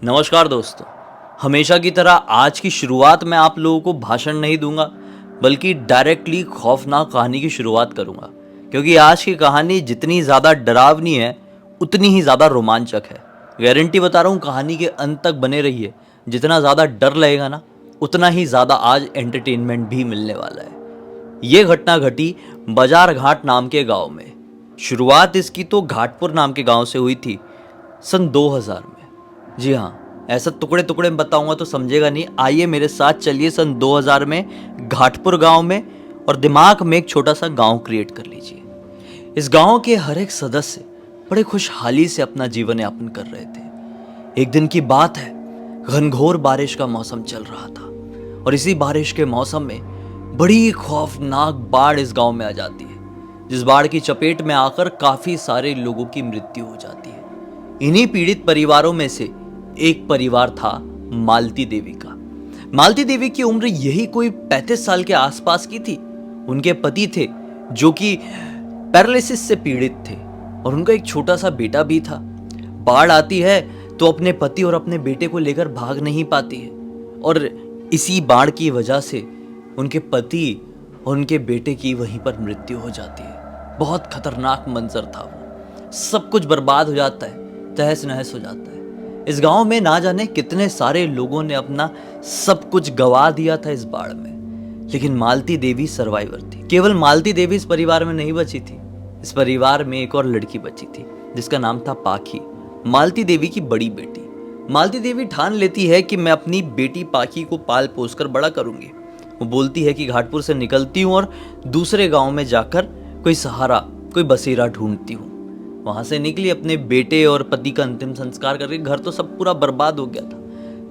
नमस्कार दोस्तों। हमेशा की तरह आज की शुरुआत मैं आप लोगों को भाषण नहीं दूंगा, बल्कि डायरेक्टली खौफनाक कहानी की शुरुआत करूंगा, क्योंकि आज की कहानी जितनी ज़्यादा डरावनी है उतनी ही ज़्यादा रोमांचक है। गारंटी बता रहा हूँ, कहानी के अंत तक बने रहिए। जितना ज़्यादा डर लगेगा ना, उतना ही ज़्यादा आज एंटरटेनमेंट भी मिलने वाला है। ये घटना घटी बाजार घाट नाम के गांव में। शुरुआत इसकी तो घाटपुर नाम के गांव से हुई थी सन 2000 में। जी हाँ, ऐसा टुकड़े टुकड़े में बताऊंगा तो समझेगा नहीं। आइए मेरे साथ चलिए सन 2000 में घाटपुर गांव में, और दिमाग में एक छोटा सा गांव क्रिएट कर लीजिए। इस गांव के हर एक सदस्य बड़े खुशहाली से अपना जीवन यापन कर रहे थे। एक दिन की बात है, घनघोर बारिश का मौसम चल रहा था, और इसी बारिश के मौसम में बड़ी खौफनाक बाढ़ इस गांव में आ जाती है, जिस बाढ़ की चपेट में आकर काफी सारे लोगों की मृत्यु हो जाती है। इन्हीं पीड़ित परिवारों में से एक परिवार था मालती देवी का। मालती देवी की उम्र यही कोई 35 साल के आसपास की थी। उनके पति थे जो कि पैरालिसिस से पीड़ित थे, और उनका एक छोटा सा बेटा भी था। बाढ़ आती है तो अपने पति और अपने बेटे को लेकर भाग नहीं पाती है, और इसी बाढ़ की वजह से उनके पति और उनके बेटे की वहीं पर मृत्यु हो जाती है। बहुत खतरनाक मंजर था वो। सब कुछ बर्बाद हो जाता है, तहस नहस हो जाता है। इस गांव में ना जाने कितने सारे लोगों ने अपना सब कुछ गवा दिया था इस बाढ़ में, लेकिन मालती देवी सर्वाइवर थी। केवल मालती देवी इस परिवार में नहीं बची थी। इस परिवार में एक और लड़की बची थी जिसका नाम था पाखी, मालती देवी की बड़ी बेटी। मालती देवी ठान लेती है कि मैं अपनी बेटी पाखी को पाल पोस कर बड़ा करूंगी। वो बोलती है कि घाटपुर से निकलती हूँ और दूसरे गांव में जाकर कोई सहारा, कोई बसेरा ढूंढती हूँ। वहां से निकली, अपने बेटे और पति का अंतिम संस्कार करके। घर तो सब पूरा बर्बाद हो गया था।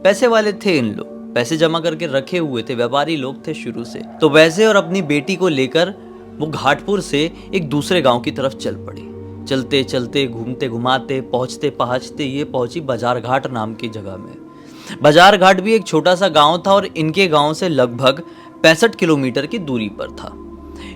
पैसे वाले थे इन लोग, पैसे जमा करके रखे हुए थे, व्यापारी लोग थे शुरू से। तो पैसे और अपनी बेटी को लेकर वो घाटपुर से एक दूसरे गांव की तरफ चल पड़ी। चलते चलते, घूमते घुमाते, पहुंचते पहुंचते ये पहुंची बाजार घाट नाम की जगह में। बाजार घाट भी एक छोटा सा गांव था, और इनके गांव से लगभग 65 किलोमीटर की दूरी पर था।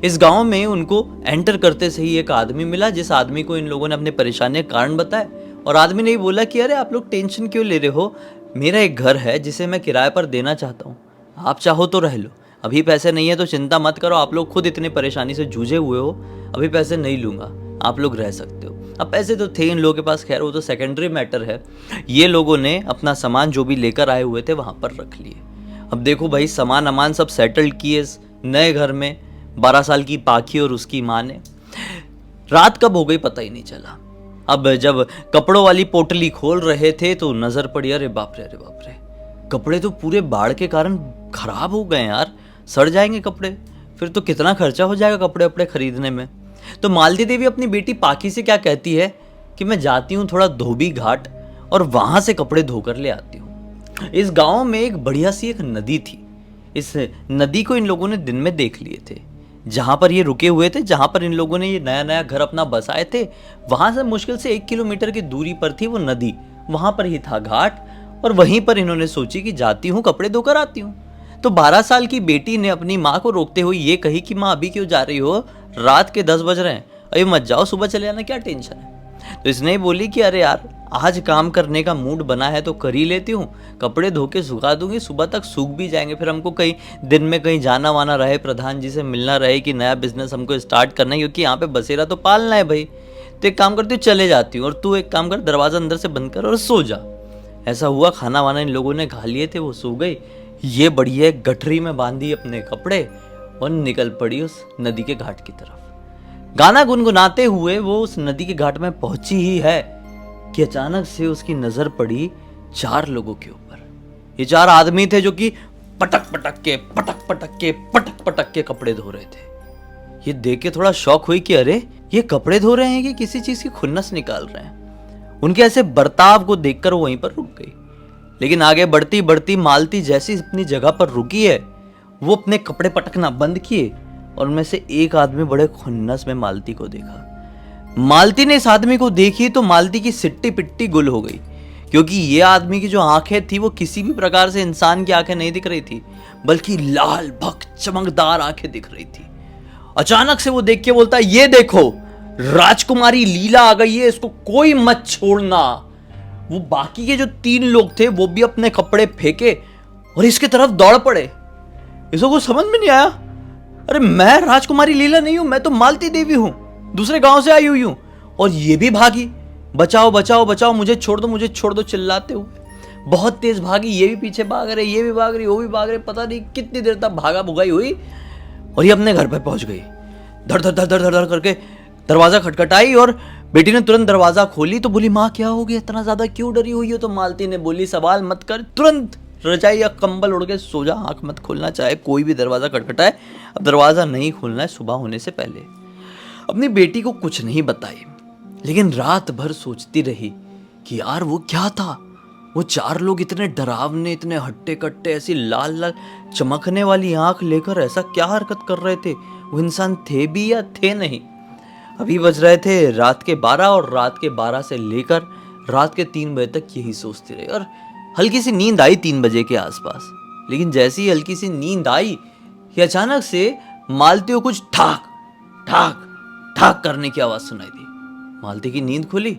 इस गांव में उनको एंटर करते से ही एक आदमी मिला, जिस आदमी को इन लोगों ने अपने परेशानी का कारण बताया। और आदमी ने बोला कि अरे आप लोग टेंशन क्यों ले रहे हो, मेरा एक घर है जिसे मैं किराए पर देना चाहता हूँ, आप चाहो तो रह लो। अभी पैसे नहीं है तो चिंता मत करो, आप लोग खुद इतने परेशानी से जूझे हुए हो, अभी पैसे नहीं लूंगा, आप लोग रह सकते हो। अब पैसे तो थे इन लोगों के पास, खैर वो तो सेकेंडरी मैटर है। ये लोगों ने अपना सामान जो भी लेकर आए हुए थे वहां पर रख लिए। अब देखो भाई, सामान अमान सब सेटल्ड किए नए घर में। 12 साल की पाखी और उसकी माँ ने। रात कब हो गई पता ही नहीं चला। अब जब कपड़ों वाली पोटली खोल रहे थे तो नजर पड़ी, अरे बाप रे, अरे बाप रे, कपड़े तो पूरे बाढ़ के कारण खराब हो गए यार, सड़ जाएंगे कपड़े, फिर तो कितना खर्चा हो जाएगा कपड़े वपड़े खरीदने में। तो मालती देवी अपनी बेटी पाखी से क्या कहती है कि मैं जाती हूँ थोड़ा धोबी घाट, और वहां से कपड़े धोकर ले आती हूँ। इस गांव में एक बढ़िया सी एक नदी थी। इस नदी को इन लोगों ने दिन में देख लिए थे। जहां पर ये रुके हुए थे, जहां पर इन लोगों ने ये नया नया घर अपना बसाए थे, वहां से मुश्किल से 1 किलोमीटर की दूरी पर थी वो नदी। वहां पर ही था घाट, और वहीं पर इन्होंने सोची कि जाती हूँ कपड़े धोकर आती हूँ। तो 12 साल की बेटी ने अपनी माँ को रोकते हुए ये कही कि माँ अभी क्यों जा रही हो, रात के 10 बज रहे हैं, अभी मत जाओ, सुबह चले आना, क्या टेंशन है। तो इसने बोली कि अरे यार, आज काम करने का मूड बना है तो कर ही लेती हूँ, कपड़े धो के सुखा दूंगी, सुबह तक सूख भी जाएंगे, फिर हमको कहीं दिन में कहीं जाना वाना रहे, प्रधान जी से मिलना रहे कि नया बिजनेस हमको स्टार्ट करना है, क्योंकि यहाँ पे बसेरा तो पालना है भाई। तो एक काम करती हूँ, चले जाती हूँ, और तू एक काम कर, दरवाजा अंदर से बंद कर और सो जा। ऐसा हुआ, खाना वाना इन लोगों ने खा लिए थे, वो सो गई। ये बढ़िया गठरी में बांधी अपने कपड़े और निकल पड़ी उस नदी के घाट की तरफ। गाना गुनगुनाते हुए वो उस नदी के घाट में पहुंची ही है कि अचानक से उसकी नजर पड़ी 4 लोगों के ऊपर। ये 4 आदमी थे जो कि पटक पटक के पटक पटक के पटक पटक के कपड़े धो रहे थे। ये देख के थोड़ा शौक हुई कि अरे ये कपड़े धो रहे हैं कि किसी चीज की खुन्नस निकाल रहे हैं। उनके ऐसे बर्ताव को देखकर वो वहीं पर रुक गई। लेकिन आगे बढ़ती बढ़ती मालती जैसी अपनी जगह पर रुकी है, वो अपने कपड़े पटकना बंद किए, और उनमें से एक आदमी बड़े खुन्नस में मालती को देखा। मालती ने इस आदमी को देखी तो मालती की सिट्टी पिट्टी गुल हो गई, क्योंकि ये आदमी की जो आंखें थी वो किसी भी प्रकार से इंसान की आंखें नहीं दिख रही थी, बल्कि लाल भक चमकदार आंखें दिख रही थी। अचानक से वो देख के बोलता है, ये देखो राजकुमारी लीला आ गई है, इसको कोई मत छोड़ना। वो बाकी के जो 3 लोग थे वो भी अपने कपड़े फेंके और इसके तरफ दौड़ पड़े। इसको कुछ समझ में नहीं आया। अरे मैं राजकुमारी लीला नहीं हूं, मैं तो मालती देवी हूं, दूसरे गांव से आई हुई हूं। और ये भी भागी, बचाओ बचाओ बचाओ, मुझे छोड़ दो, मुझे छोड़ दो चिल्लाते हुए। बहुत तेज भागी, ये भी पीछे भाग रहे, ये भी भाग रही, वो भी भाग रहे, पता नहीं कितनी देर तक भागा भुगाई हुई और ये अपने घर पर पहुंच गई। धड़ धड़ धड़ धड़ धड़ धड़ करके दरवाजा खटखटाई और बेटी ने तुरंत दरवाजा खोली तो बोली, माँ क्या हो गया, इतना ज्यादा क्यों डरी हुई हो? तो मालती ने बोली, सवाल मत कर, तुरंत रजाई या कंबल उड़ के सो जा, आंख मत खोलना, चाहे कोई भी दरवाजा खटखटाए, अब दरवाजा नहीं खोलना है सुबह होने से पहले। अपनी बेटी को कुछ नहीं बताई, लेकिन रात भर सोचती रही कि यार वो क्या था, वो 4 लोग इतने डरावने, इतने हट्टे कट्टे, ऐसी लाल लाल चमकने वाली आंख लेकर ऐसा क्या हरकत कर रहे थे? वो इंसान थे भी या थे नहीं? अभी बज रहे थे रात के 12 और रात के 12 से लेकर रात के 3 बजे तक यही सोचती रही और हल्की सी नींद आई 3 बजे के आसपास। लेकिन जैसे ही हल्की सी नींद आई कि अचानक से मालती को कुछ ठाक ठाक ठाक करने की आवाज सुनाई दी। मालती की नींद खुली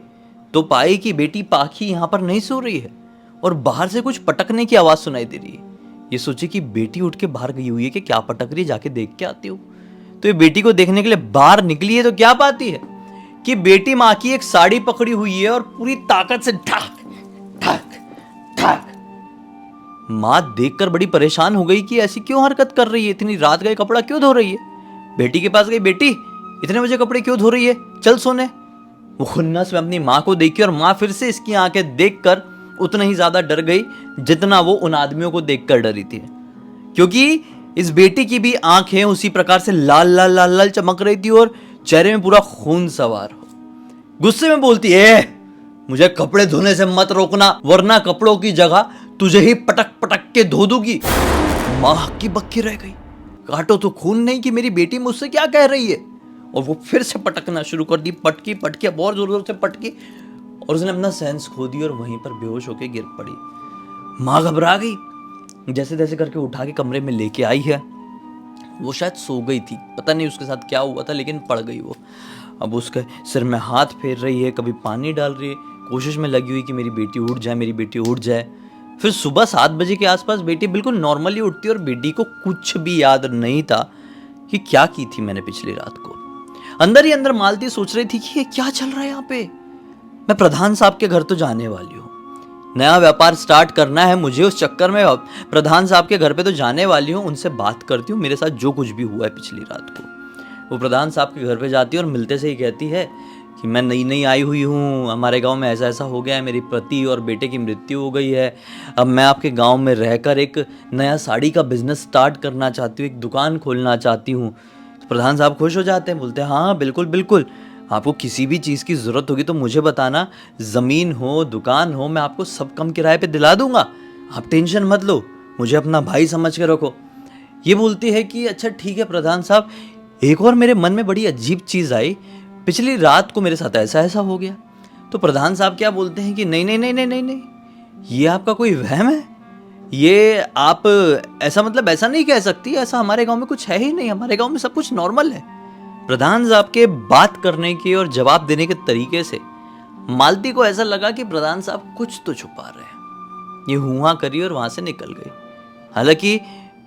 तो पाई कि बेटी पाखी यहाँ पर नहीं सो रही है और बाहर से कुछ पटकने की आवाज सुनाई दे रही है। ये सोची कि बेटी उठ के बाहर गई हुई है कि क्या पटक रही है, जाके देख के आती हूँ। तो ये बेटी को देखने के लिए बाहर निकली है तो क्या पाती है कि बेटी माँ की एक साड़ी पकड़ी हुई है और पूरी ताकत से ठाक ठाक ठाक। माँ देखकर बड़ी परेशान हो गई कि ऐसी क्यों हरकत कर रही है, इतनी रात का कपड़ा क्यों धो रही है। बेटी के पास गई, बेटी इतने बजे कपड़े क्यों धो रही है, चल सोने। वो खुन्नस में अपनी माँ को देखी और माँ फिर से इसकी आंखें देखकर उतना ही ज्यादा डर गई जितना वो उन आदमियों को देखकर डरी थी, क्योंकि इस बेटी की भी आंखें उसी प्रकार से लाल लाल लाल लाल चमक रही थी और चेहरे में पूरा खून सवार हो। गुस्से में बोलती है, मुझे कपड़े धोने से मत रोकना वरना कपड़ों की जगह तुझे ही पटक पटक के धो दूंगी। मां हक्की बक्की रह गई, काटो तो खून नहीं कि मेरी बेटी मुझसे क्या कह रही है। और वो फिर से पटकना शुरू कर दी, पटकी पटकी, बहुत जोर जोर से पटकी और उसने अपना सेंस खो दी और वहीं पर बेहोश होकर गिर पड़ी। माँ घबरा गई, जैसे तैसे करके उठा के कमरे में लेके आई है। वो शायद सो गई थी, पता नहीं उसके साथ क्या हुआ था, लेकिन पड़ गई वो। अब उसके सिर में हाथ फेर रही है, कभी पानी डाल रही है, कोशिश में लगी हुई कि मेरी बेटी उठ जाए, मेरी बेटी उठ जाए। फिर सुबह 7 बजे के आसपास बेटी बिल्कुल नॉर्मली उठती और बेटी को कुछ भी याद नहीं था कि क्या की थी मैंने पिछली रात को। अंदर ही अंदर मालती सोच रही थी कि ये क्या चल रहा है यहाँ पे। मैं प्रधान साहब के घर तो जाने वाली हूँ, नया व्यापार स्टार्ट करना है मुझे, उस चक्कर में प्रधान साहब के घर पे तो जाने वाली हूँ, उनसे बात करती हूँ मेरे साथ जो कुछ भी हुआ है पिछली रात को। वो प्रधान साहब के घर पे जाती है और मिलते से ही कहती है कि मैं नई नई आई हुई हूँ, हमारे गांव में ऐसा ऐसा हो गया है, मेरी पति और बेटे की मृत्यु हो गई है, अब मैं आपके गांव में रहकर एक नया साड़ी का बिजनेस स्टार्ट करना चाहती हूँ, एक दुकान खोलना चाहती हूँ। तो प्रधान साहब खुश हो जाते हैं, बोलते हैं हाँ बिल्कुल बिल्कुल, आपको किसी भी चीज़ की ज़रूरत होगी तो मुझे बताना, ज़मीन हो दुकान हो मैं आपको सब कम किराए पे दिला दूंगा, आप टेंशन मत लो, मुझे अपना भाई समझ के रखो। ये बोलती है कि अच्छा ठीक है प्रधान साहब, एक और मेरे मन में बड़ी अजीब चीज़ आई, पिछली रात को मेरे साथ ऐसा ऐसा हो गया। तो प्रधान साहब क्या बोलते हैं कि नहीं नहीं नहीं नहीं नहीं नहीं, ये आपका कोई वहम है, ये आप ऐसा मतलब ऐसा नहीं कह सकती, ऐसा हमारे गांव में कुछ है ही नहीं, हमारे गांव में सब कुछ नॉर्मल है। प्रधान साहब के बात करने के और जवाब देने के तरीके से मालती को ऐसा लगा कि प्रधान साहब कुछ तो छुपा रहे हैं। ये हुआ करी और वहां से निकल गई। हालांकि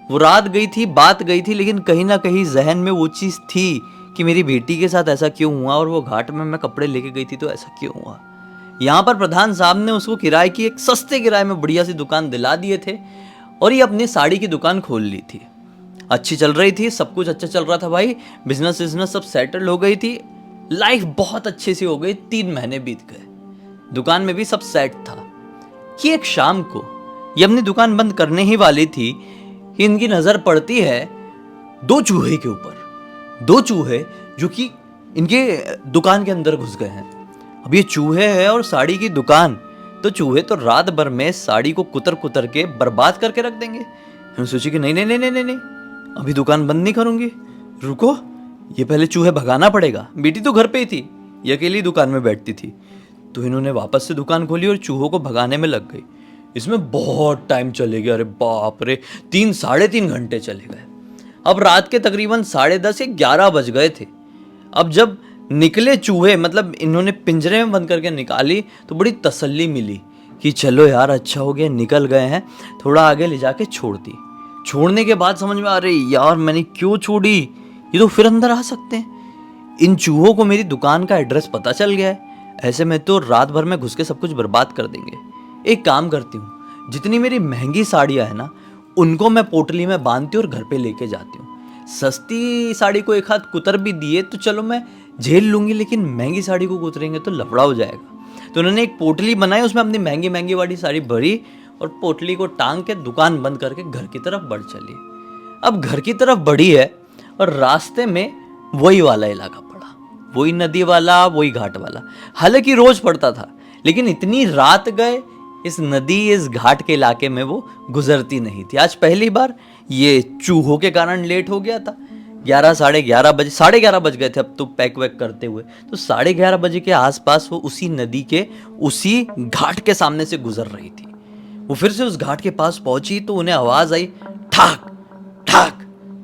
वो रात गई थी, बात गई थी, लेकिन कहीं ना कहीं जहन में वो चीज़ थी कि मेरी बेटी के साथ ऐसा क्यों हुआ और वो घाट में मैं कपड़े लेके गई थी तो ऐसा क्यों हुआ। यहाँ पर प्रधान साहब ने उसको किराए की एक सस्ते किराए में बढ़िया सी दुकान दिला दिए थे और ये अपनी साड़ी की दुकान खोल ली थी। अच्छी चल रही थी, सब कुछ अच्छा चल रहा था भाई, बिजनेस सब सेटल हो गई थी, लाइफ बहुत अच्छी सी हो गई। 3 महीने बीत गए, दुकान में भी सब सेट था कि एक शाम को ये अपनी दुकान बंद करने ही वाली थी कि इनकी नजर पड़ती है 2 चूहे के ऊपर। 2 चूहे जो कि इनके दुकान के अंदर घुस गए हैं। अब ये चूहे हैं और साड़ी की दुकान, तो चूहे तो रात भर में साड़ी को कुतर कुतर के बर्बाद करके रख देंगे। हम सोचे कि नहीं नहीं नहीं नहीं नहीं, अभी दुकान बंद नहीं करूंगी, रुको, ये पहले चूहे भगाना पड़ेगा। बेटी तो घर पे ही थी, ये अकेली दुकान में बैठती थी, तो इन्होंने वापस से दुकान खोली और चूहों को भगाने में लग गई। इसमें बहुत टाइम चले गया, अरे बाप रे, 3-3.5 घंटे चले गए। अब रात के तकरीबन 10:30 या 11 बज गए थे। अब जब निकले चूहे, मतलब इन्होंने पिंजरे में बंद करके निकाली तो बड़ी तसल्ली मिली कि चलो यार अच्छा हो गया निकल गए हैं, थोड़ा आगे ले जाके छोड़ दी। छोड़ने के बाद समझ में, अरे यार मैंने क्यों छोड़ी, ये तो फिर अंदर आ सकते हैं। इन चूहों को मेरी दुकान का एड्रेस पता चल गया है, ऐसे में तो रात भर में घुस के सब कुछ बर्बाद कर देंगे। एक काम करती हूँ, जितनी मेरी महंगी साड़ियाँ हैं ना उनको मैं पोटली में बांधती हूँ और घर पे लेके जाती हूँ। सस्ती साड़ी को एक हाथ कुतर भी दिए तो चलो मैं झेल लूंगी, लेकिन महंगी साड़ी को कुतरेंगे तो लफड़ा हो जाएगा। तो उन्होंने एक पोटली बनाई, उसमें अपनी महंगी महंगी वाली साड़ी भरी और पोटली को टांग के दुकान बंद करके घर की तरफ बढ़ चली। अब घर की तरफ बढ़ी है और रास्ते में वही वाला इलाका पड़ा, वही नदी वाला, वही घाट वाला। हालांकि रोज पड़ता था, लेकिन इतनी रात गए इस नदी इस घाट के इलाके में वो गुजरती नहीं थी। आज पहली बार ये चूहों के कारण लेट हो गया था। 11 बजे, 11:30 बज गए थे अब तो पैक वैक करते हुए। तो 11:30 बजे के आसपास वो उसी नदी के उसी घाट के सामने से गुजर रही थी। वो फिर से उस घाट के पास पहुंची तो उन्हें आवाज आई ठाक ठाक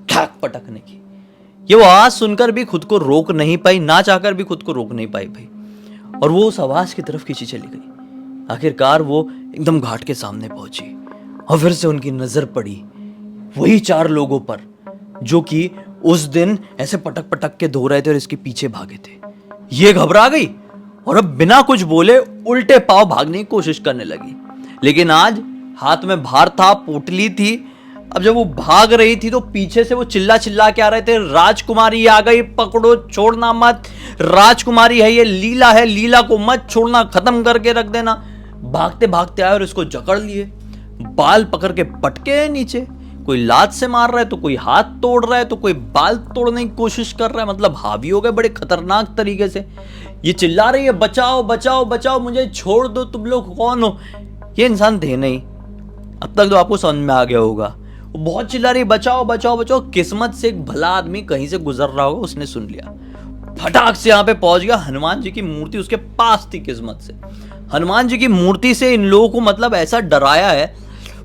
ठाक पटकने की। ये वो आवाज सुनकर भी खुद को रोक नहीं पाई, ना चाहकर भी खुद को रोक नहीं पाई भाई, और वो उस आवाज की तरफ खींची चली गई। आखिरकार वो एकदम घाट के सामने पहुंची और फिर से उनकी नजर पड़ी वही 4 लोगों पर जो कि उस दिन ऐसे पटक पटक के धो रहे थे और इसके पीछे भागे थे। ये घबरा गई और अब बिना कुछ बोले उल्टे पांव भागने की कोशिश करने लगी। लेकिन आज हाथ में भार था, पोटली थी। अब जब वो भाग रही थी तो पीछे से वो चिल्ला चिल्ला के आ रहे थे, राजकुमारी आ गई, पकड़ो, छोड़ना मत, राजकुमारी है ये, लीला है, लीला को मत छोड़ना, खत्म करके रख देना। भागते भागते आए और इसको जकड़ लिए, बाल पकड़ के पटके नीचे। कोई लात से मार रहा है तो कोई हाथ तोड़ रहा है तो कोई बाल तोड़ने की कोशिश कर रहा है। मतलब हावी हो गए बड़े खतरनाक तरीके से। ये चिल्ला रही है बचाओ बचाओ बचाओ, मुझे छोड़ दो, तुम लोग कौन हो। ये इंसान थे नहीं, अब तक तो आपको समझ में आ गया होगा। वो बहुत चिल्ला रही बचाओ बचाओ बचाओ। किस्मत से एक भला आदमी कहीं से गुजर रहा होगा, उसने सुन लिया, फटाक से यहाँ पे पहुंच गया। हनुमान जी की मूर्ति उसके पास थी। किस्मत से हनुमान जी की मूर्ति से इन लोगों को मतलब ऐसा डराया है,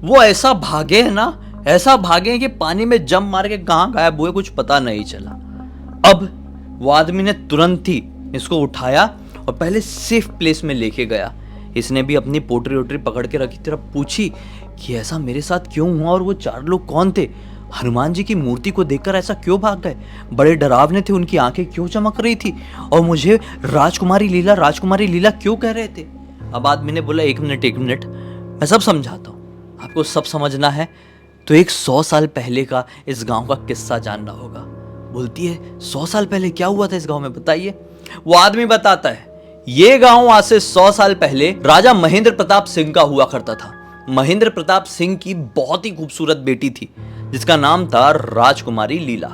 वो ऐसा भागे है ना, ऐसा भागे कि पानी में जंप मार के कहां गायब हुए कुछ पता नहीं चला। अब वो आदमी ने तुरंत ही इसको उठाया और पहले सेफ प्लेस में लेके गया। इसने भी अपनी पोटरी वोटरी पकड़ के रखी, तरफ पूछी कि ऐसा मेरे साथ क्यों हुआ और वो 4 लोग कौन थे, हनुमान जी की मूर्ति को देखकर ऐसा क्यों भाग गए, बड़े डरावने थे, उनकी आंखें क्यों चमक रही थी और मुझे राजकुमारी लीला क्यों कह रहे थे। अब आदमी ने बोला 1 मिनट, मैं सब समझाता हूँ, आपको सब समझना है तो एक 100 साल पहले का इस गांव का किस्सा जानना होगा। बोलती है 100 साल पहले क्या हुआ था इस गांव में, बताइए। वो आदमी बताता है ये गांव आज से 100 साल पहले राजा महेंद्र प्रताप सिंह का हुआ करता था। महेंद्र प्रताप सिंह की बहुत ही खूबसूरत बेटी थी जिसका नाम था राजकुमारी लीला।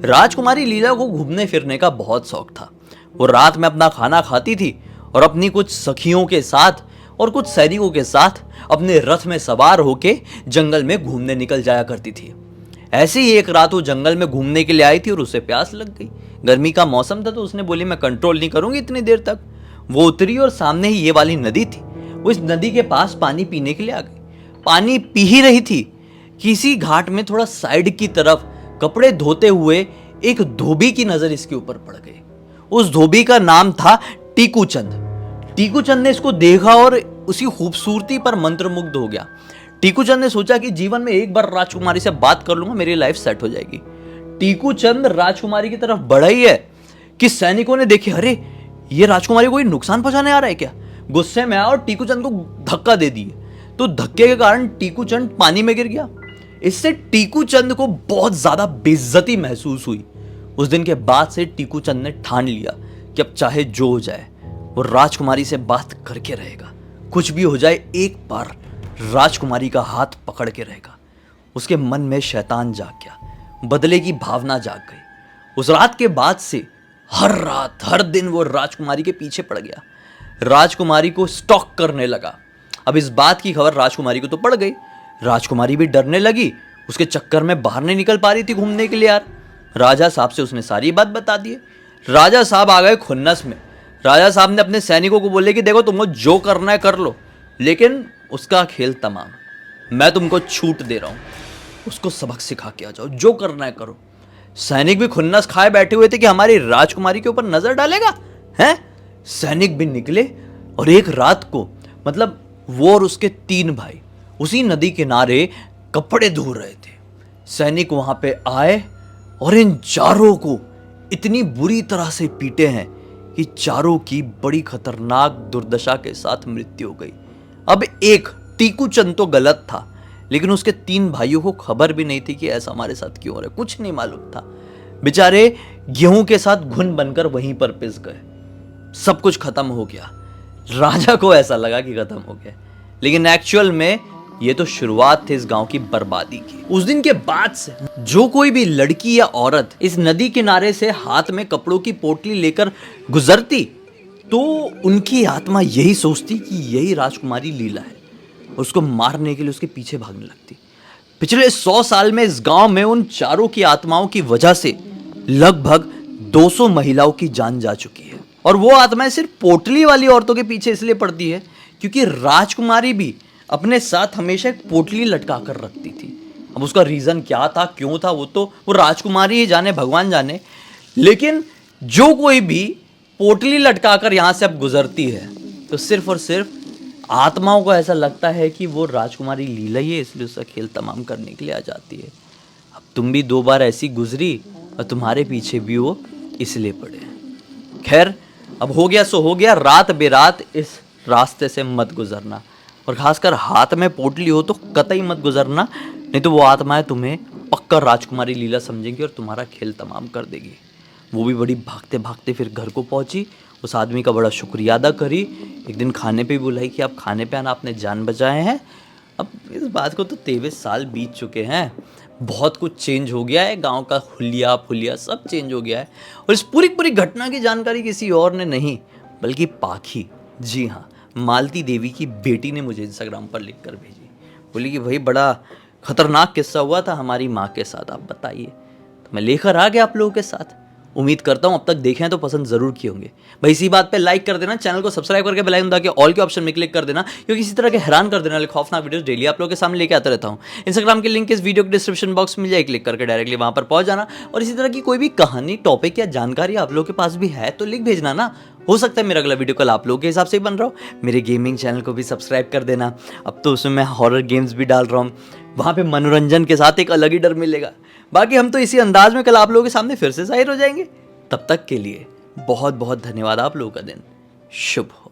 राजकुमारी लीला को घूमने फिरने का बहुत शौक था। वो रात में अपना खाना खाती थी और अपनी कुछ सखियों के साथ और कुछ सैनिकों के साथ अपने रथ में सवार होके जंगल में घूमने निकल जाया करती थी। ऐसे ही एक रात वो जंगल में घूमने के लिए आई थी और उसे प्यास लग गई। गर्मी का मौसम था तो उसने बोली मैं कंट्रोल नहीं करूंगी इतनी देर तक। वो उतरी और सामने ही ये वाली नदी थी। वो इस नदी के पास पानी पीने के लिए आ गई। पानी पी ही रही थी, किसी घाट में थोड़ा साइड की तरफ कपड़े धोते हुए एक धोबी की नजर इसके ऊपर पड़ गई। उस धोबी का नाम था टीकू चंद। टीकू चंद ने इसको देखा और उसकी खूबसूरती पर मंत्रमुग्ध हो गया। टीकू चंद ने सोचा कि जीवन में एक बार राजकुमारी से बात कर लूंगा, मेरी लाइफ सेट हो जाएगी। टीकू चंद राजकुमारी की तरफ बढ़ा ही है कि सैनिकों ने देखे, अरे ये राजकुमारी को कोई नुकसान पहुंचाने आ रहा है क्या। गुस्से में आया और टीकू चंद को धक्का दे दिए। तो धक्के के कारण टीकू चंद पानी में गिर गया। इससे टीकू चंद को बहुत ज्यादा बेइज्जती महसूस हुई। उस दिन के बाद से टीकू चंद ने ठान लिया कि अब चाहे जो हो जाए वो राजकुमारी से बात करके रहेगा, कुछ भी हो जाए एक बार राजकुमारी का हाथ पकड़ के रहेगा। उसके मन में शैतान जाग गया, बदले की भावना जाग गई। उस रात के बाद से हर रात हर दिन वो राजकुमारी के पीछे पड़ गया, राजकुमारी को स्टॉक करने लगा। अब इस बात की खबर राजकुमारी को तो पड़ गई। राजकुमारी भी डरने लगी, उसके चक्कर में बाहर नहीं निकल पा रही थी घूमने के लिए। यार राजा साहब से उसने सारी बात बता दी। राजा साहब आ गए खुन्नस में। राजा साहब ने अपने सैनिकों को बोले कि देखो तुमको जो करना है कर लो, लेकिन उसका खेल तमाम, मैं तुमको छूट दे रहा हूं, उसको सबक सिखा के आ जाओ, जो करना है करो। सैनिक भी खुन्नस खाए बैठे हुए थे कि हमारी राजकुमारी के ऊपर नजर डालेगा हैं। सैनिक भी निकले और एक रात को मतलब वो और उसके 3 भाई उसी नदी किनारे कपड़े धो रहे थे। सैनिक वहां पे आए और इन चारों को इतनी बुरी तरह से पीटे हैं कि चारों की बड़ी खतरनाक दुर्दशा के साथ मृत्यु हो गई। अब एक टीकू चंद तो गलत था, लेकिन उसके 3 भाइयों को खबर भी नहीं थी कि ऐसा हमारे साथ क्यों हो रहा है, कुछ नहीं मालूम था। बेचारे गेहूं के साथ घुन बनकर वहीं पर पिस गए। सब कुछ खत्म हो गया। राजा को ऐसा लगा कि खत्म हो गया, लेकिन एक्चुअल में ये तो शुरुआत थी इस गांव की बर्बादी की। उस दिन के बाद से जो कोई भी लड़की या औरत इस नदी किनारे से हाथ में कपड़ों की पोटली लेकर गुजरती तो उनकी आत्मा यही सोचती कि यही राजकुमारी लीला है, और उसको मारने के लिए उसके पीछे भागने लगती। पिछले 100 साल में इस गांव में उन चारों की आत्माओं की वजह से लगभग 200 महिलाओं की जान जा चुकी है। और वो आत्माएं सिर्फ पोटली वाली औरतों के पीछे इसलिए पड़ती है क्योंकि राजकुमारी भी अपने साथ हमेशा एक पोटली लटका कर रखती थी। अब उसका रीजन क्या था, क्यों था, वो राजकुमारी ही जाने, भगवान जाने। लेकिन जो कोई भी पोटली लटकाकर यहां से अब गुजरती है तो सिर्फ और सिर्फ आत्माओं को ऐसा लगता है कि वो राजकुमारी लीला ही है, इसलिए उसका खेल तमाम करने के लिए आ जाती है। अब तुम भी 2 बार ऐसी गुजरी और तुम्हारे पीछे भी वो इसलिए पड़े। खैर, अब हो गया सो हो गया। रात बेरात इस रास्ते से मत गुजरना, और खासकर हाथ में पोटली हो तो कतई मत गुजरना, नहीं तो वो आत्माएं तुम्हें पक्का राजकुमारी लीला समझेंगी और तुम्हारा खेल तमाम कर देगी। वो भी बड़ी भागते भागते फिर घर को पहुंची। उस आदमी का बड़ा शुक्रिया अदा करी। एक दिन खाने पे बुलाई कि आप खाने पे आना, आपने जान बचाए हैं। अब इस बात को तो 23 साल बीत चुके हैं, बहुत कुछ चेंज हो गया है, गांव का हुलिया फुलिया सब चेंज हो गया है। और इस पूरी पूरी घटना की जानकारी किसी और ने नहीं बल्कि पाखी, जी हाँ, मालती देवी की बेटी ने मुझे इंस्टाग्राम पर लिख कर भेजी। बोली कि भाई बड़ा खतरनाक किस्सा हुआ था हमारी माँ के साथ, आप बताइए। तो मैं लेकर आ गया आप लोगों के साथ। उम्मीद करता हूं अब तक देखे हैं तो पसंद जरूर किए होंगे। भाई इसी बात पे लाइक कर देना, चैनल को सब्सक्राइब करके बेल आइकन दबा के ऑल के ऑप्शन में क्लिक कर देना, क्योंकि इसी तरह के हैरान कर देने वाले खौफनाक वीडियोस डेली आप लोगों के सामने लेके आता रहता हूं। इंस्टाग्राम की लिंक इस वीडियो के डिस्क्रिप्शन बॉक्स में मिल जाए, क्लिक करके डायरेक्टली वहां पर पहुंच जाना। और इसी तरह की कोई भी कहानी, टॉपिक या जानकारी आप लोगों के पास भी है तो लिख भेजना ना। हो सकता है मेरा अगला वीडियो कल आप लोगों के हिसाब से ही बन रहा हो। मेरे गेमिंग चैनल को भी सब्सक्राइब कर देना, अब तो उसमें मैं हॉरर गेम्स भी डाल रहा हूँ, वहाँ पे मनोरंजन के साथ एक अलग ही डर मिलेगा। बाकी हम तो इसी अंदाज में कल आप लोगों के सामने फिर से जाहिर हो जाएंगे। तब तक के लिए बहुत बहुत धन्यवाद। आप लोगों का दिन शुभ हो।